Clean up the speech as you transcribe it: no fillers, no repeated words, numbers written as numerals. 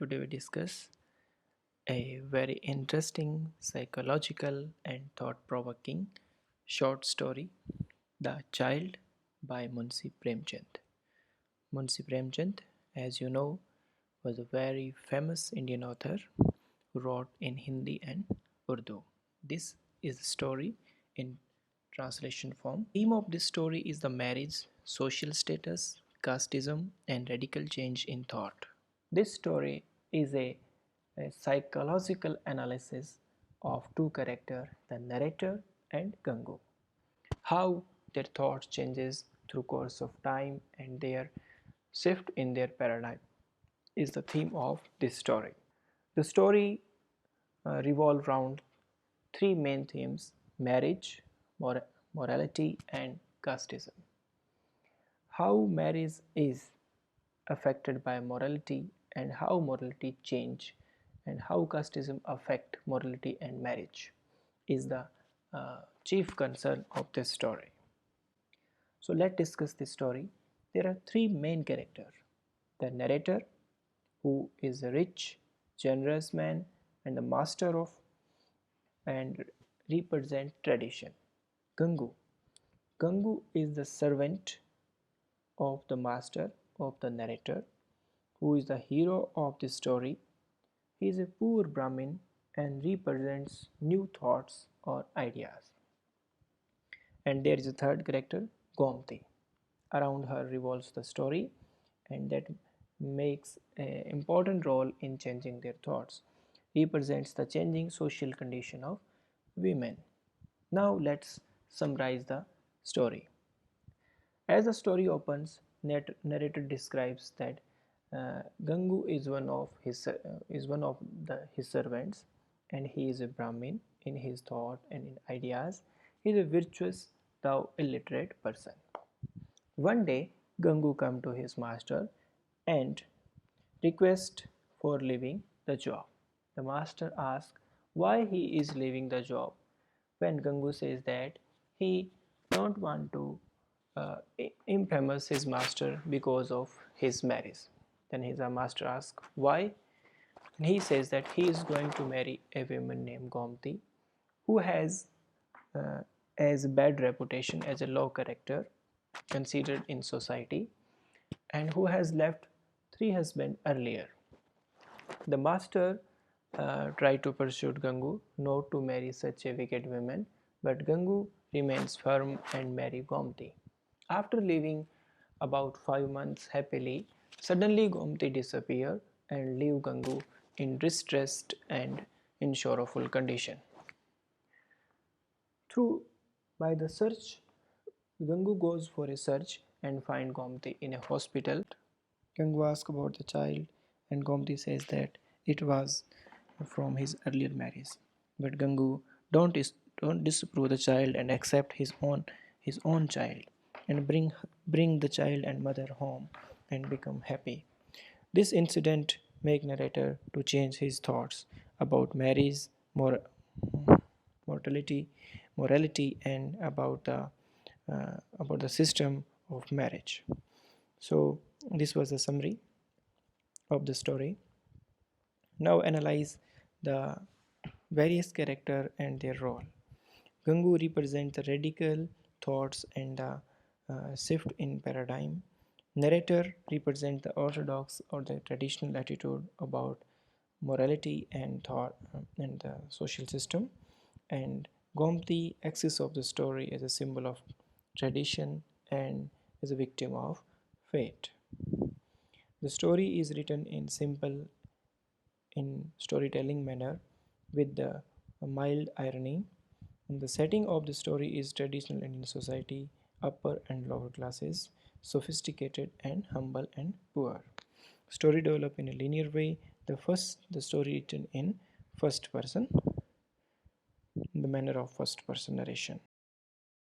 Today we discuss a very interesting, psychological, and thought provoking short story, The Child by Munshi Premchand. Munshi Premchand, as you know, was a very famous Indian author who wrote in Hindi and Urdu. This is a story in translation form. Theme of this story is the marriage, social status, casteism, and radical change in thought. This story is a psychological analysis of two characters, the narrator and Gangu. How their thoughts changes through course of time and their shift in their paradigm is the theme of this story. The story revolves around three main themes: marriage, morality, and casteism. How marriage is affected by morality and how morality change and how casteism affect morality and marriage is the chief concern of this story. So let's discuss this story. There are three main characters: the narrator, who is a rich, generous man and the master of and represent tradition. Gangu. Gangu is the servant of the master of the narrator, who is the hero of this story. He is a poor Brahmin and represents new thoughts or ideas. And there is a third character, Gomti. Around her revolves the story, and that makes an important role in changing their thoughts. Represents the changing social condition of women. Now let's summarize the story. As the story opens, narrator describes that Gangu is one of his servants, and he is a Brahmin in his thought and in ideas. He is a virtuous, though illiterate person. One day, Gangu come to his master and request for leaving the job. The master asks why he is leaving the job. When Gangu says that he don't want to infamous his master because of his marriage. Then his master asks why, and he says that he is going to marry a woman named Gomti, who has as bad reputation as a low character considered in society, and who has left three husbands earlier. The master tried to persuade Gangu not to marry such a wicked woman, but Gangu remains firm and marries Gomti. After living about 5 months happily, suddenly Gomti disappeared and leave Gangu in distressed and in sorrowful condition. Through by the search, Gangu goes for a search and find Gomti in a hospital. Gangu asks about the child, and Gomti says that it was from his earlier marriage. But Gangu don't, don't disapprove the child and accept his own child and bring the child and mother home and become happy. This incident make narrator to change his thoughts about marriage, mortality, morality, and about the system of marriage. So this was a summary of the story. Now analyze the various character and their role. Gangu represents the radical thoughts and the shift in paradigm. Narrator represents the orthodox or the traditional attitude about morality and thought and the social system. And Gomti axis of the story as a symbol of tradition and as a victim of fate. The story is written in simple in storytelling manner with the mild irony. And the setting of the story is traditional Indian society, upper and lower classes, sophisticated and humble and poor. Story develop in a linear way. The story written in first person, the manner of first person narration.